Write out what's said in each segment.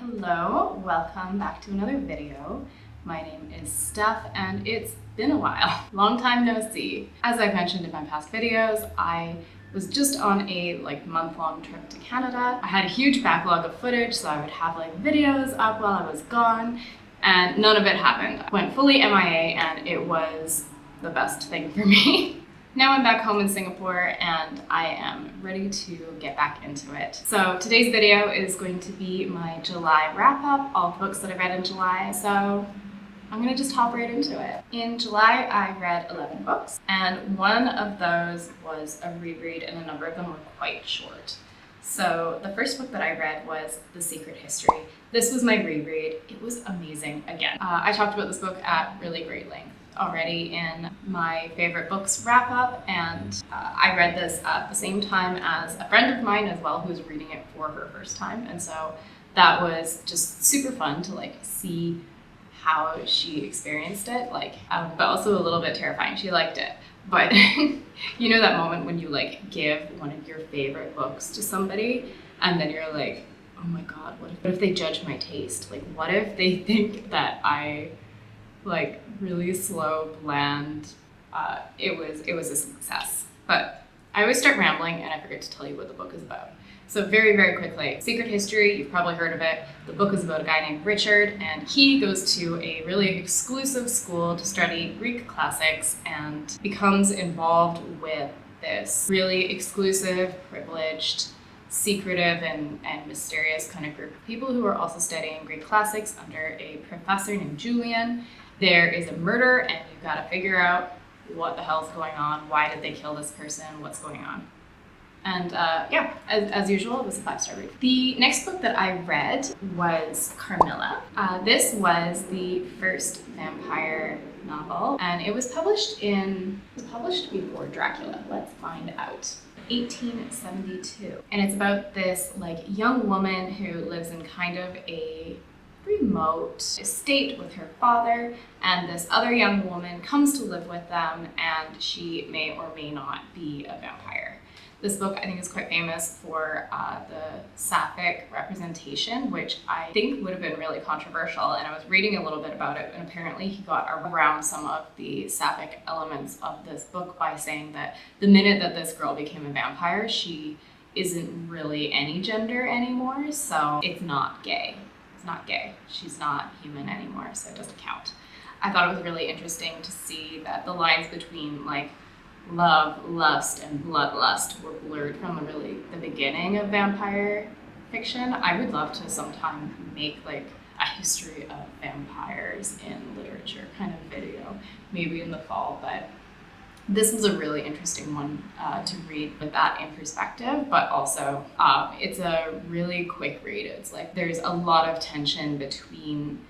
Hello, welcome back to another video. My name is Steph and it's been a while. Long time no see. As I've mentioned in my past videos, I was just on a month-long trip to Canada. I had a huge backlog of footage, so I would have videos up while I was gone, and none of it happened. I went fully MIA and it was the best thing for me. Now I'm back home in Singapore and I am ready to get back into it. So today's video is going to be my July wrap-up, all the books that I read in July. So I'm gonna just hop right into it. In July, I read 11 books, and one of those was a reread and a number of them were quite short. So the first book that I read was The Secret History. This was my reread. It was amazing again. I talked about this book at really great length already in my favorite books wrap up, and I read this at the same time as a friend of mine as well who was reading it for her first time, and so that was just super fun to see how she experienced it, but also a little bit terrifying. She liked it, but you know that moment when you give one of your favorite books to somebody and then you're like, oh my god, what if they judge my taste? What if they think that I really slow, bland? It was a success. But I always start rambling and I forget to tell you what the book is about. So very, very quickly, Secret History, you've probably heard of it. The book is about a guy named Richard, and he goes to a really exclusive school to study Greek classics and becomes involved with this really exclusive, privileged, secretive and mysterious kind of group of people who are also studying Greek classics under a professor named Julian. There is a murder and you've got to figure out what the hell's going on, why did they kill this person, what's going on. And as usual, it was a 5-star read. The next book that I read was Carmilla. This was the first vampire novel, and it was published before Dracula. Let's find out. 1872. And it's about this young woman who lives in kind of a remote estate with her father, and this other young woman comes to live with them, and she may or may not be a vampire. This book, I think, is quite famous for the sapphic representation, which I think would have been really controversial, and I was reading a little bit about it, and apparently he got around some of the sapphic elements of this book by saying that the minute that this girl became a vampire, she isn't really any gender anymore, so it's not gay. It's not gay. She's not human anymore, so it doesn't count. I thought it was really interesting to see that the lines between love, lust, and bloodlust were blurred from the beginning of vampire fiction. I would love to sometime make a history of vampires in literature kind of video, maybe in the fall, but this was a really interesting one to read with that in perspective, but also it's a really quick read. It's there's a lot of tension between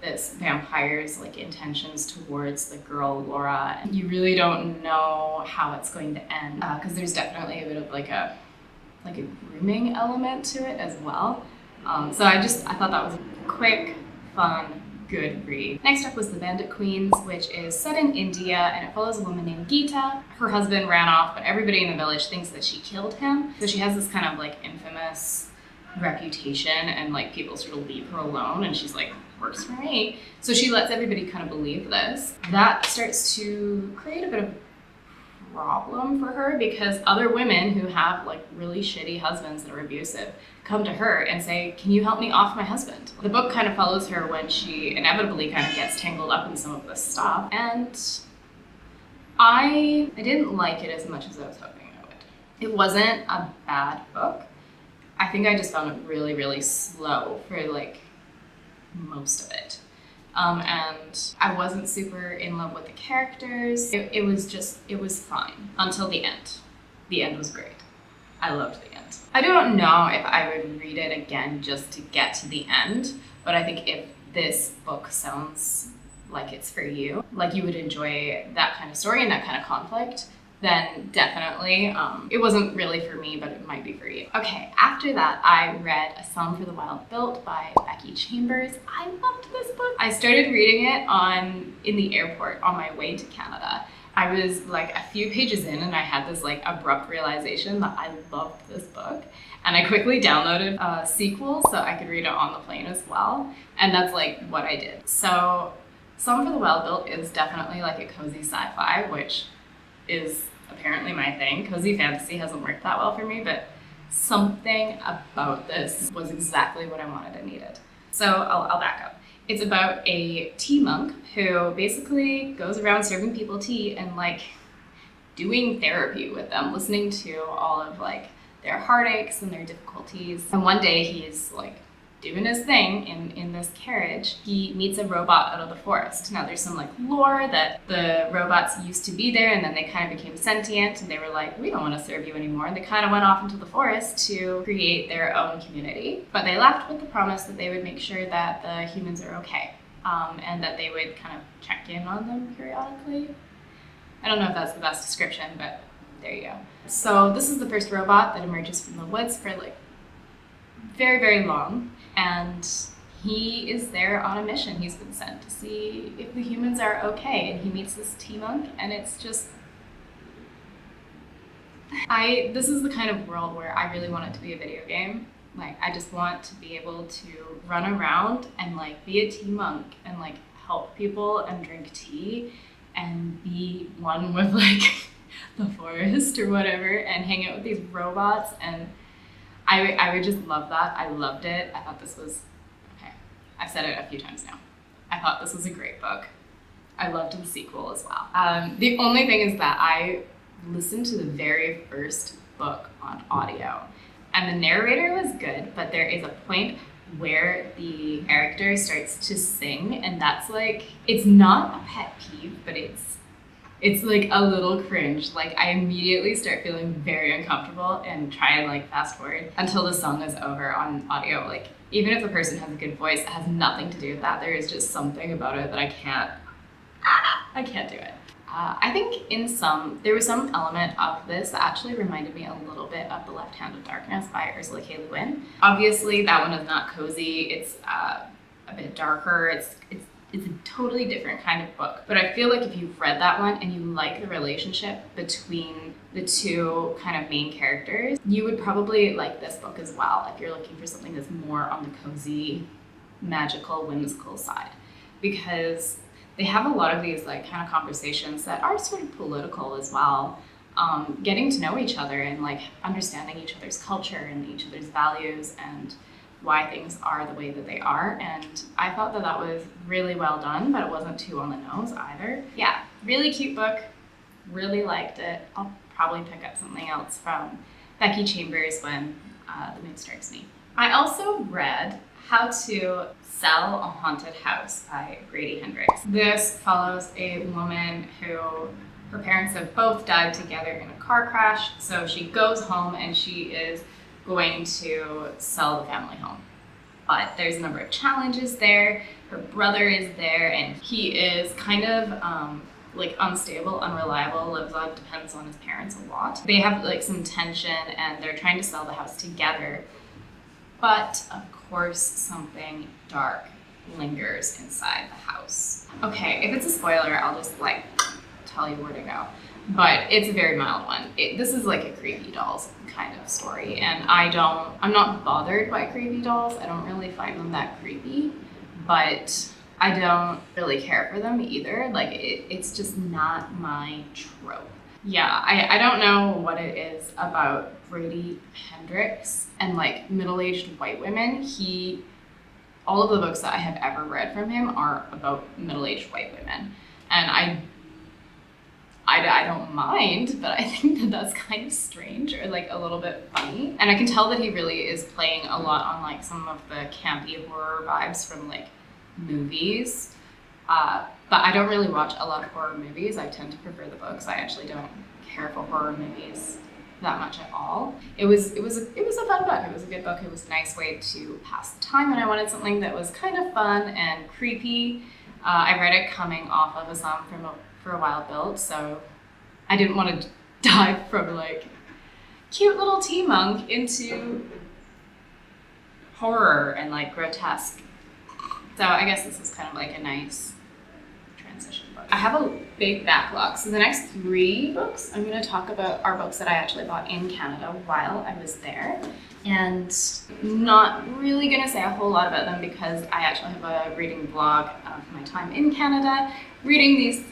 this vampire's intentions towards the girl Laura, and you really don't know how it's going to end because there's definitely a bit of a grooming element to it as well. So I thought that was a quick, fun, good read. Next up was The Bandit Queens, which is set in India, and it follows a woman named Geeta. Her husband ran off, but everybody in the village thinks that she killed him. So she has this kind of infamous reputation, and people sort of leave her alone, and she's works for me. So she lets everybody kind of believe this. That starts to create a bit of problem for her because other women who have really shitty husbands that are abusive come to her and say, can you help me off my husband? The book kind of follows her when she inevitably kind of gets tangled up in some of this stuff, and I didn't like it as much as I was hoping I would. It wasn't a bad book. I think I just found it really, really slow for most of it. And I wasn't super in love with the characters. It was fine until the end. The end was great. I loved the end. I don't know if I would read it again just to get to the end, but I think if this book sounds like it's for you, you would enjoy that kind of story and that kind of conflict, then definitely. It wasn't really for me, but it might be for you. Okay, after that, I read A Song for the Wild Built by Becky Chambers. I loved this book. I started reading it in the airport on my way to Canada. I was a few pages in and I had this abrupt realization that I loved this book. And I quickly downloaded a sequel so I could read it on the plane as well. And that's like what I did. So Song for the Wild Built is definitely like a cozy sci-fi, which is apparently my thing. Cozy fantasy hasn't worked that well for me, but something about this was exactly what I wanted and needed. So I'll back up. It's about a tea monk who basically goes around serving people tea and like doing therapy with them, listening to all of like their heartaches and their difficulties. And one day he's like doing his thing in this carriage. He meets a robot out of the forest. Now there's some like lore that the robots used to be there and then they kind of became sentient and they were like, we don't want to serve you anymore. And they kind of went off into the forest to create their own community. But they left with the promise that they would make sure that the humans are okay, and that they would kind of check in on them periodically. I don't know if that's the best description, but there you go. So this is the first robot that emerges from the woods for like very, very long. And he is there on a mission. He's been sent to see if the humans are okay. And he meets this tea monk, and it's just... This is the kind of world where I really want it to be a video game. Like, I just want to be able to run around and like be a tea monk and like help people and drink tea and be one with like the forest or whatever and hang out with these robots. And I would just love that. I loved it. I thought this was, okay, I've said it a few times now. I thought this was a great book. I loved the sequel as well. The only thing is that I listened to the very first book on audio, and the narrator was good, but there is a point where the character starts to sing, and that's like, it's not a pet peeve, but it's like a little cringe. Like, I immediately start feeling very uncomfortable and try and like fast forward until the song is over on audio. Like, even if the person has a good voice, it has nothing to do with that. There is just something about it that I can't do it. I think there was some element of this that actually reminded me a little bit of The Left Hand of Darkness by Ursula K. Le Guin. Obviously, that one is not cozy. It's a bit darker. It's a totally different kind of book. But I feel like if you've read that one and you like the relationship between the two kind of main characters, you would probably like this book as well if you're looking for something that's more on the cozy, magical, whimsical side. Because they have a lot of these like kind of conversations that are sort of political as well. Getting to know each other and like understanding each other's culture and each other's values and why things are the way that they are. And I thought that that was really well done, but it wasn't too on the nose either. Yeah, really cute book. Really liked it. I'll probably pick up something else from Becky Chambers when the mood strikes me. I also read How to Sell a Haunted House by Grady Hendrix. This follows a woman who her parents have both died together in a car crash. So she goes home and she is going to sell the family home. But there's a number of challenges there. Her brother is there and he is kind of like unstable, unreliable, depends on his parents a lot. They have like some tension and they're trying to sell the house together. But of course, something dark lingers inside the house. Okay, if it's a spoiler, I'll just like tell you where to go. But it's a very mild one. This is like a creepy dolls kind of story, and I'm not bothered by creepy dolls. I don't really find them that creepy, but I don't really care for them either. Like, it's just not my trope. Yeah, I don't know what it is about Grady Hendrix and like middle-aged white women. All of the books that I have ever read from him are about middle-aged white women, and I don't mind, but I think that that's kind of strange or like a little bit funny. And I can tell that he really is playing a lot on like some of the campy horror vibes from like movies. But I don't really watch a lot of horror movies. I tend to prefer the books. I actually don't care for horror movies that much at all. It was a fun book. It was a good book. It was a nice way to pass the time, and I wanted something that was kind of fun and creepy. I read it coming off of a Song for a Wild Built, so I didn't want to dive from like cute little tea monk into horror and like grotesque. So I guess this is kind of like a nice transition book. I have a big backlog, so the next 3 books I'm going to talk about are books that I actually bought in Canada while I was there. and not really gonna say a whole lot about them because I actually have a reading blog of my time in Canada, reading these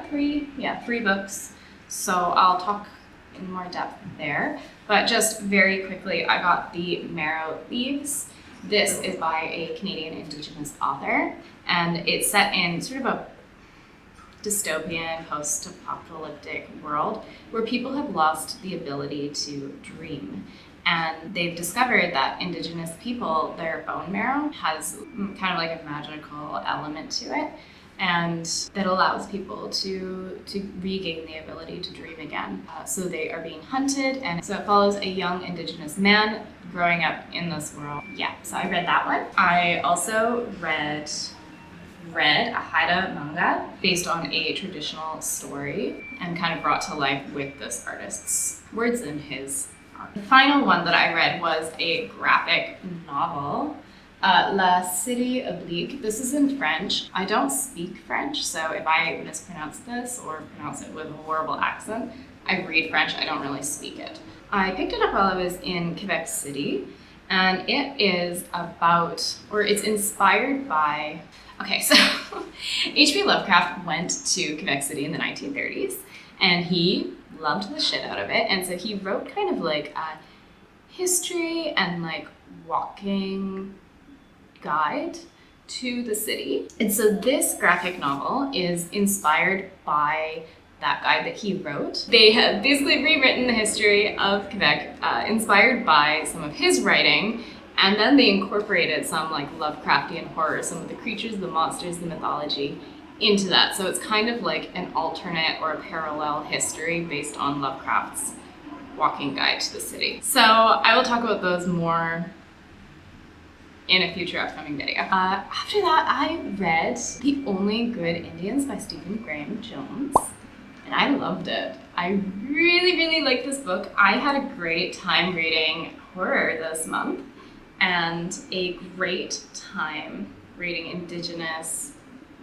three books. So I'll talk in more depth there. But just very quickly, I got the Marrow, Thieves. This is by a Canadian Indigenous author, and it's set in sort of a dystopian, post-apocalyptic world where people have lost the ability to dream. And they've discovered that Indigenous people, their bone marrow has kind of like a magical element to it, and that allows people to regain the ability to dream again. So they are being hunted, and so it follows a young Indigenous man growing up in this world. Yeah, so I read that one. I also read a Haida manga based on a traditional story and kind of brought to life with this artist's words and his art. The final one that I read was a graphic novel, La Cite Oblique. This is in French. I don't speak French, so if I mispronounce this or pronounce it with a horrible accent, I read French, I don't really speak it. I picked it up while I was in Quebec City, and it is about, or it's inspired by, okay, so H.P. Lovecraft went to Quebec City in the 1930s, and he loved the shit out of it, and so he wrote kind of like a history and like walking guide to the city. And so this graphic novel is inspired by that guide that he wrote. They have basically rewritten the history of Quebec, inspired by some of his writing, and then they incorporated some like Lovecraftian horror, some of the creatures, the monsters, the mythology into that. So it's kind of like an alternate or a parallel history based on Lovecraft's walking guide to the city. So I will talk about those more in a future upcoming video. After that, I read The Only Good Indians by Stephen Graham Jones, and I loved it. I really, really liked this book. I had a great time reading horror this month, and a great time reading Indigenous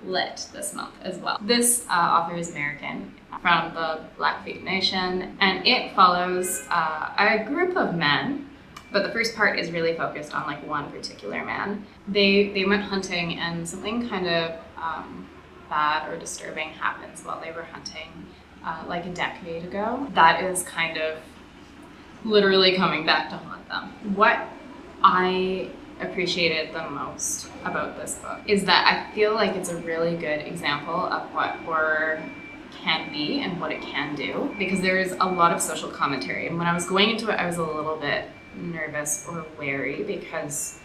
lit this month as well. This author is American, from the Blackfeet Nation, and it follows a group of men, but the first part is really focused on like one particular man. They went hunting, and something kind of bad or disturbing happens while they were hunting like a decade ago. That is kind of literally coming back to haunt them. What I appreciated the most about this book is that I feel like it's a really good example of what horror can be and what it can do, because there is a lot of social commentary. And when I was going into it, I was a little bit nervous or wary because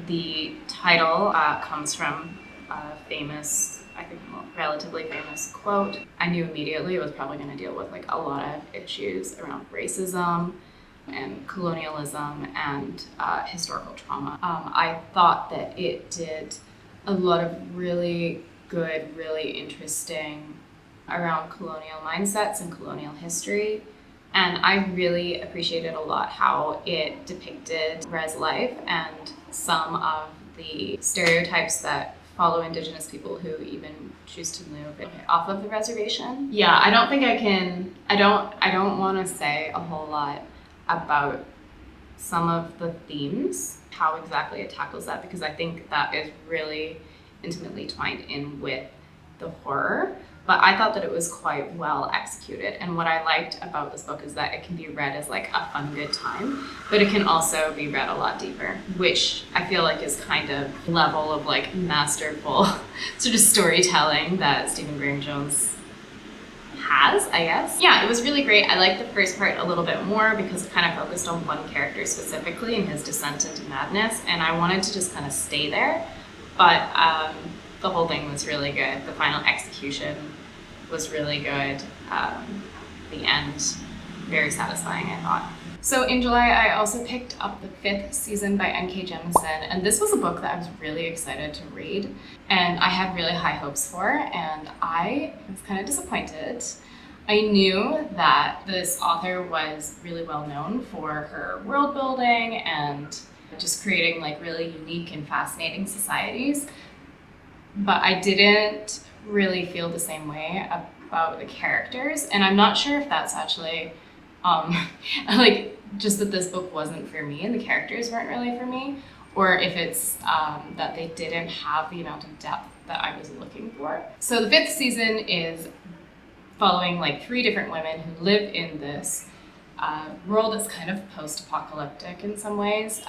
the title comes from a famous, I think relatively famous quote. I knew immediately it was probably going to deal with like a lot of issues around racism and colonialism and historical trauma. I thought that it did a lot of really good, really interesting around colonial mindsets and colonial history. And I really appreciated a lot how it depicted res life and some of the stereotypes that follow Indigenous people who even choose to move off of the reservation. Yeah, I don't think I don't want to say a whole lot about some of the themes, how exactly it tackles that, because I think that is really intimately twined in with the horror. But I thought that it was quite well executed. And what I liked about this book is that it can be read as like a fun, good time, but it can also be read a lot deeper, which I feel like is kind of level of like masterful sort of storytelling that Stephen Graham Jones has, I guess. Yeah, it was really great. I liked the first part a little bit more because it kind of focused on one character specifically and his descent into madness, and I wanted to just kind of stay there. But the whole thing was really good. The final execution was really good. The end, very satisfying, I thought. So in July, I also picked up the 5th season by N.K. Jemisin, and this was a book that I was really excited to read, and I had really high hopes for, and I was kind of disappointed. I knew that this author was really well known for her world building and just creating like really unique and fascinating societies, but I didn't really feel the same way about the characters, and I'm not sure if that's actually like just that this book wasn't for me and the characters weren't really for me, or if it's that they didn't have the amount of depth that I was looking for. So the 5th season is following like 3 different women who live in this world that's kind of post-apocalyptic in some ways.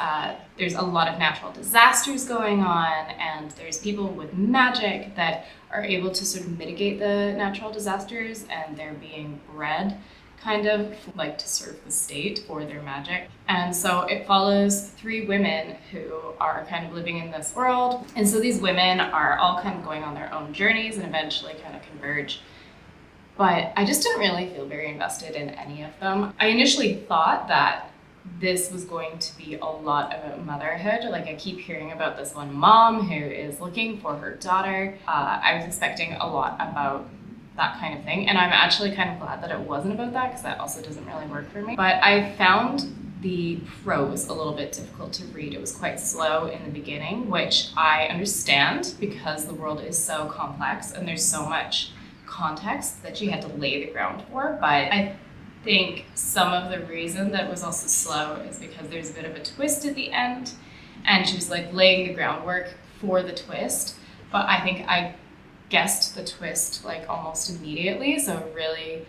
There's a lot of natural disasters going on, and there's people with magic that are able to sort of mitigate the natural disasters, and they're being bred kind of like to serve the state for their magic. And so it follows 3 women who are kind of living in this world. And so these women are all kind of going on their own journeys and eventually kind of converge. But I just didn't really feel very invested in any of them. I initially thought that this was going to be a lot about motherhood. Like, I keep hearing about this one mom who is looking for her daughter. I was expecting a lot about that kind of thing. And I'm actually kind of glad that it wasn't about that, because that also doesn't really work for me. But I found the prose a little bit difficult to read. It was quite slow in the beginning, which I understand because the world is so complex and there's so much context that she had to lay the ground for. But I think some of the reason that it was also slow is because there's a bit of a twist at the end, and she was like laying the groundwork for the twist. But I think I guessed the twist like almost immediately, so really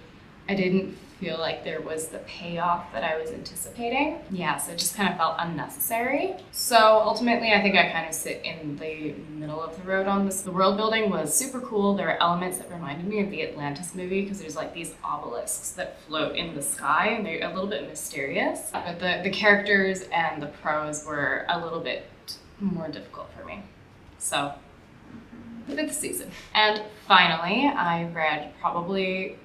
I didn't feel like there was the payoff that I was anticipating. Yeah, so it just kind of felt unnecessary. So ultimately I think I kind of sit in the middle of the road on this. The world building was super cool. There are elements that reminded me of the Atlantis movie, because there's like these obelisks that float in the sky and they're a little bit mysterious. But the characters and the prose were a little bit more difficult for me. So the 5th season. And finally, I read probably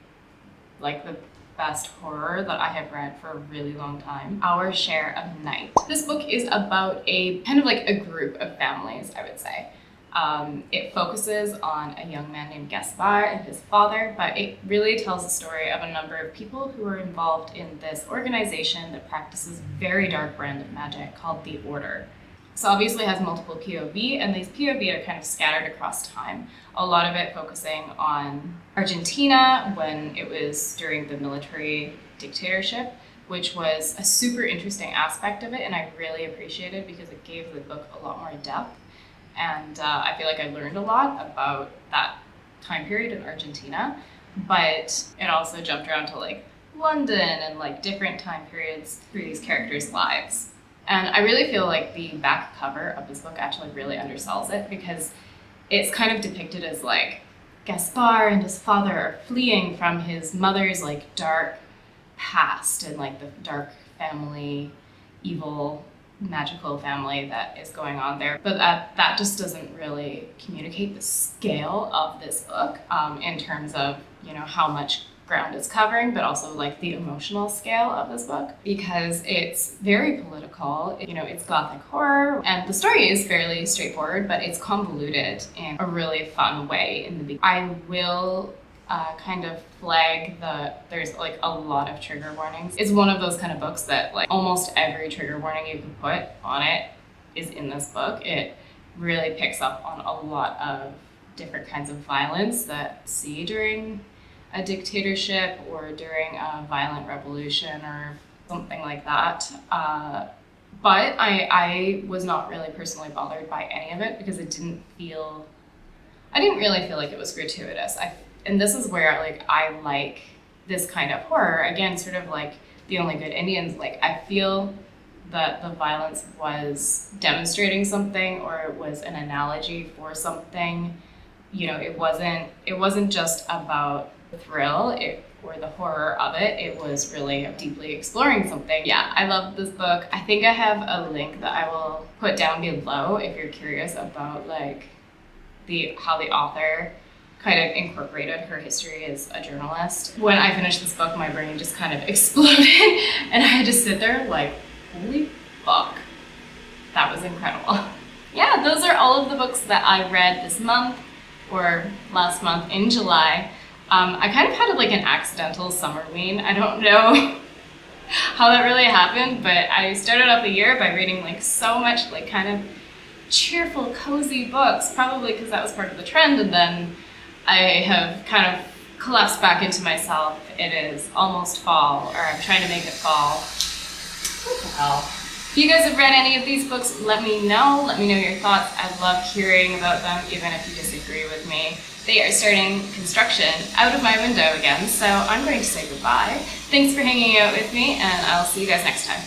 like the best horror that I have read for a really long time, Our Share of Night. This book is about a kind of like a group of families, I would say. It focuses on a young man named Gaspar and his father, but it really tells the story of a number of people who are involved in this organization that practices a very dark brand of magic called the Order. So obviously it has multiple POV, and these POV are kind of scattered across time. A lot of it focusing on Argentina when it was during the military dictatorship, which was a super interesting aspect of it, and I really appreciated because it gave the book a lot more depth. And I feel like I learned a lot about that time period in Argentina, but it also jumped around to like London and like different time periods through these characters' lives. And I really feel like the back cover of this book actually really undersells it, because it's kind of depicted as like Gaspar and his father are fleeing from his mother's like dark past and like the dark family, evil, magical family that is going on there. But that just doesn't really communicate the scale of this book in terms of, you know, how much ground it's covering, but also like the emotional scale of this book, because it's very political. You know, it's gothic horror, and the story is fairly straightforward, but it's convoluted in a really fun way in the beginning. I will kind of flag there's like a lot of trigger warnings. It's one of those kind of books that like almost every trigger warning you can put on it is in this book. It really picks up on a lot of different kinds of violence that see during a dictatorship or during a violent revolution or something like that. But I was not really personally bothered by any of it, because I didn't really feel like it was gratuitous. And this is where like I like this kind of horror. Again, sort of like The Only Good Indians, like I feel that the violence was demonstrating something, or it was an analogy for something. You know, it wasn't just about the thrill or the horror of it. It was really deeply exploring something. Yeah, I love this book. I think I have a link that I will put down below if you're curious about like how the author kind of incorporated her history as a journalist. When I finished this book, my brain just kind of exploded and I had to sit there like, holy fuck, that was incredible. Yeah, those are all of the books that I read this month or last month in July. I kind of had like an accidental summer wean. I don't know how that really happened, but I started off the year by reading like so much like kind of cheerful, cozy books, probably because that was part of the trend, and then I have kind of collapsed back into myself. It is almost fall, or I'm trying to make it fall. What the hell? If you guys have read any of these books, let me know. Let me know your thoughts. I love hearing about them, even if you disagree with me. They are starting construction out of my window again, so I'm going to say goodbye. Thanks for hanging out with me, and I'll see you guys next time.